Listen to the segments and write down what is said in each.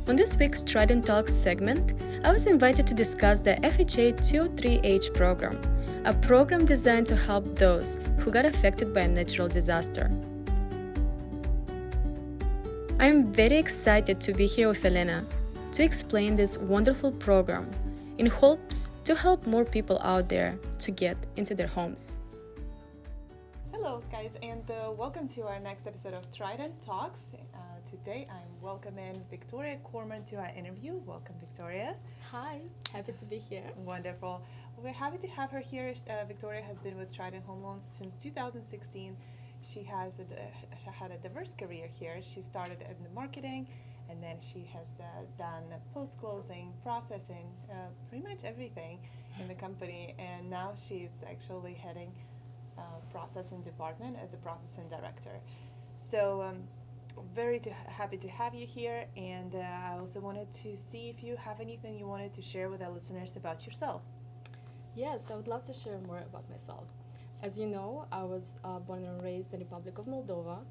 On this week's Trident Talks segment, I was invited to discuss the FHA203h program, a program designed to help those who got affected by a natural disaster. I am very excited to be here with Elena to explain this wonderful program in hopes to help more people out there to get into their homes. Hello guys, and welcome to our next episode of Trident Talks. Today I'm welcoming Victoria Corman to our interview. Welcome, Victoria. Hi, happy to be here. Wonderful. We're happy to have her here. Victoria has been with Trident Home Loans since 2016. She has had a diverse career here. She started in the marketing, and then she has done post-closing, processing, pretty much everything in the company. And now she's actually heading processing department as a processing director. So happy to have you here, and I also wanted to see if you have anything you wanted to share with our listeners about yourself. Yes, I would love to share more about myself. As you know, I was born and raised in the Republic of Moldova.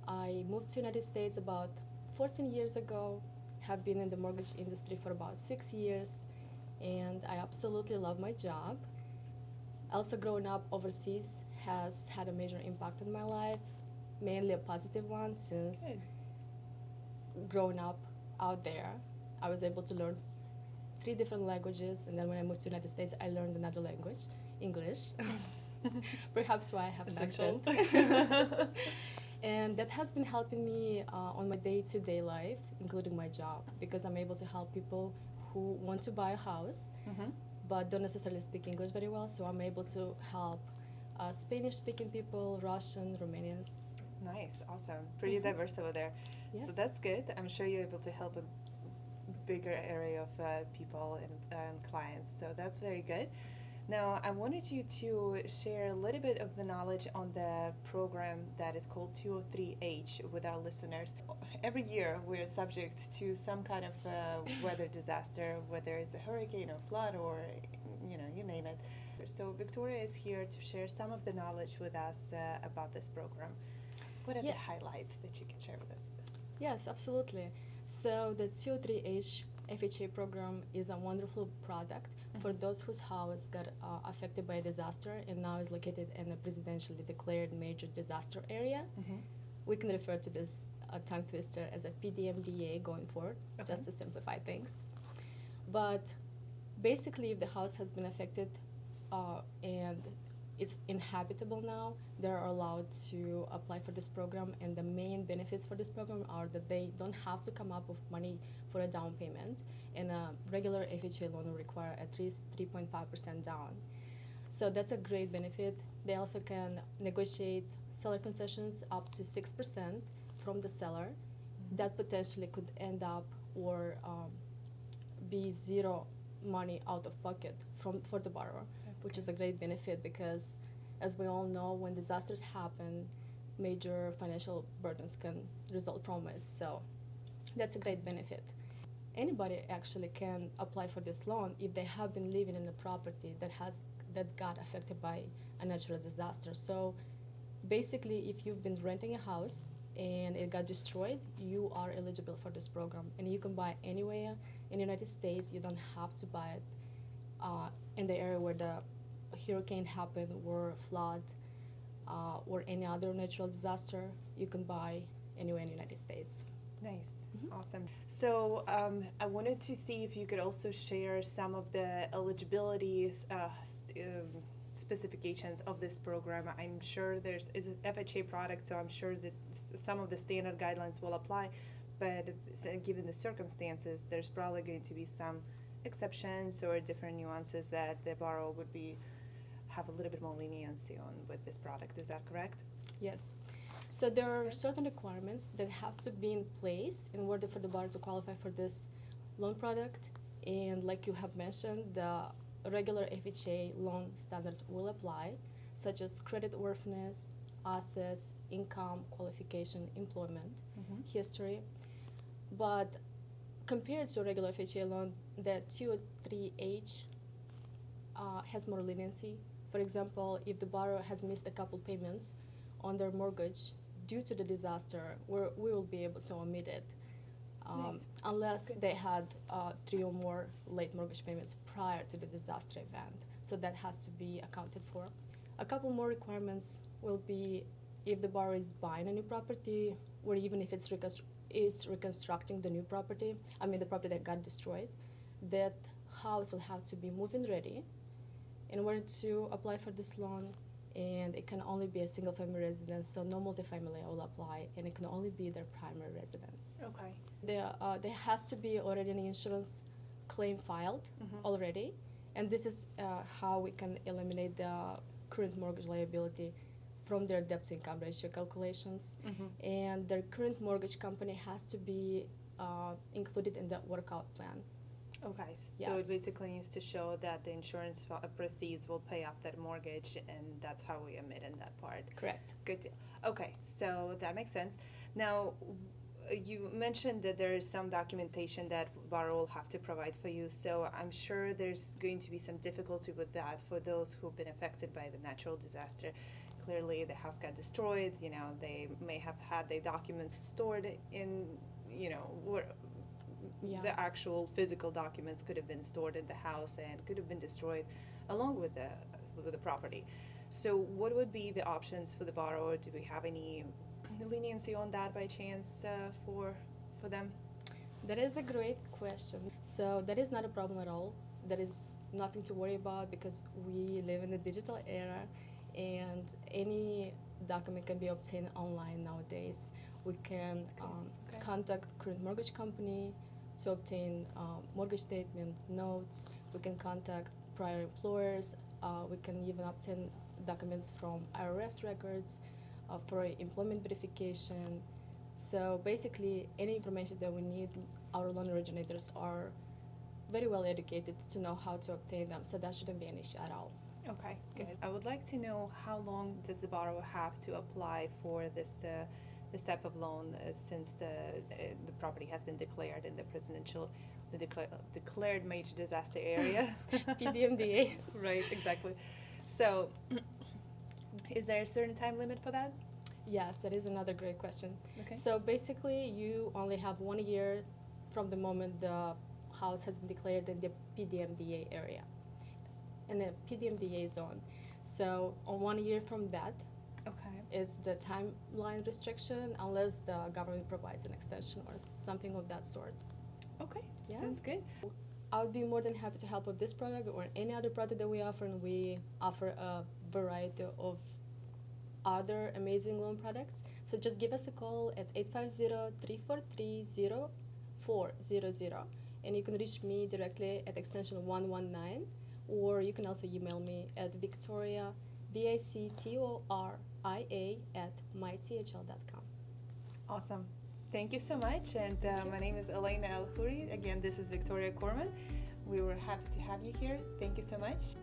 I moved to the United States about 14 years ago, have been in the mortgage industry for about 6 years, and I absolutely love my job. Also, growing up overseas has had a major impact on my life, mainly a positive one, since growing up out there, I was able to learn 3 different languages, and then when I moved to the United States, I learned another language, English. Perhaps why I have an accent. And that has been helping me on my day-to-day life, including my job, because I'm able to help people who want to buy a house, but don't necessarily speak English very well, so I'm able to help Spanish-speaking people, Russian, Romanians. Nice, awesome. Pretty diverse over there. Yes. So that's good. I'm sure you're able to help a bigger area of people and clients, so that's very good. Now, I wanted you to share a little bit of the knowledge on the program that is called 203h with our listeners. Every year, we're subject to some kind of weather disaster, whether it's a hurricane or flood or, you name it. So Victoria is here to share some of the knowledge with us about this program. What are the highlights that you can share with us? Yes, absolutely. So the 203h FHA program is a wonderful product for those whose house got affected by a disaster and now is located in a presidentially declared major disaster area. We can refer to this tongue twister as a PDMDA going forward, just to simplify things. But basically, if the house has been affected and it's inhabitable now, they're allowed to apply for this program, and the main benefits for this program are that they don't have to come up with money for a down payment, and a regular FHA loan will require at least 3.5% down. So that's a great benefit. They also can negotiate seller concessions up to 6% from the seller. That potentially could end up or be zero money out of pocket for the borrower, which is a great benefit because, as we all know, when disasters happen, major financial burdens can result from it. So that's a great benefit. Anybody actually can apply for this loan if they have been living in a property that got affected by a natural disaster. So basically, if you've been renting a house and it got destroyed, you are eligible for this program, and you can buy anywhere in the United States. You don't have to buy it in the area where the hurricane happened, or flood, or any other natural disaster. You can buy anywhere in the United States. Nice. Awesome. So I wanted to see if you could also share some of the eligibility specifications of this program. I'm sure it's an FHA product, so I'm sure that some of the standard guidelines will apply, but given the circumstances, there's probably going to be some exceptions or different nuances that the borrower would have a little bit more leniency on with this product. Is that correct? Yes. So there are certain requirements that have to be in place in order for the borrower to qualify for this loan product. And like you have mentioned, the regular FHA loan standards will apply, such as creditworthiness, assets, income, qualification, employment, history. But compared to a regular FHA loan, the 203h has more leniency. For example, if the borrower has missed a couple payments on their mortgage due to the disaster, we will be able to omit it Nice. unless Good. they had 3 or more late mortgage payments prior to the disaster event. So that has to be accounted for. A couple more requirements will be if the borrower is buying a new property, or even if it's reconstructing the new property, the property that got destroyed, that house will have to be move-in ready in order to apply for this loan, and it can only be a single-family residence, so no multifamily will apply, and it can only be their primary residence. Okay. There has to be already an insurance claim filed already, and this is how we can eliminate the current mortgage liability from their debt-to-income ratio calculations. And their current mortgage company has to be included in the workout plan. Okay, so Yes. it basically needs to show that the insurance proceeds will pay off that mortgage, and that's how we omit in that part. Correct. Good deal. Okay, so that makes sense. Now, you mentioned that there is some documentation that borrower will have to provide for you, so I'm sure there's going to be some difficulty with that for those who've been affected by the natural disaster. Clearly, the house got destroyed, they may have had their documents stored in, where Yeah. the actual physical documents could have been stored in the house and could have been destroyed along with the property. So what would be the options for the borrower? Do we have any leniency on that by chance for them? That is a great question. So that is not a problem at all. That is nothing to worry about because we live in the digital era, and any document can be obtained online nowadays. We can Okay. contact current mortgage company to obtain mortgage statement, notes. We can contact prior employers. We can even obtain documents from IRS records for employment verification. So basically, any information that we need, our loan originators are very well educated to know how to obtain them, so that shouldn't be an issue at all. Okay, good. I would like to know how long does the borrower have to apply for this type of loan since the property has been declared in the declared major disaster area. PDMDA. Right, exactly. So, is there a certain time limit for that? Yes, that is another great question. Okay. So basically, you only have 1 year from the moment the house has been declared in the PDMDA area, in the PDMDA zone. So on 1 year from that, Okay. it's the timeline restriction unless the government provides an extension or something of that sort. Okay. Yeah. Sounds good. I would be more than happy to help with this product or any other product that we offer, and we offer a variety of other amazing loan products. So just give us a call at 850-343-0400, and you can reach me directly at extension 119, or you can also email me at Victoria, Victoria @mythl.com. Awesome. Thank you so much. And Thank you. my name is Elena Khoury. Again, this is Victoria Corman. We were happy to have you here. Thank you so much.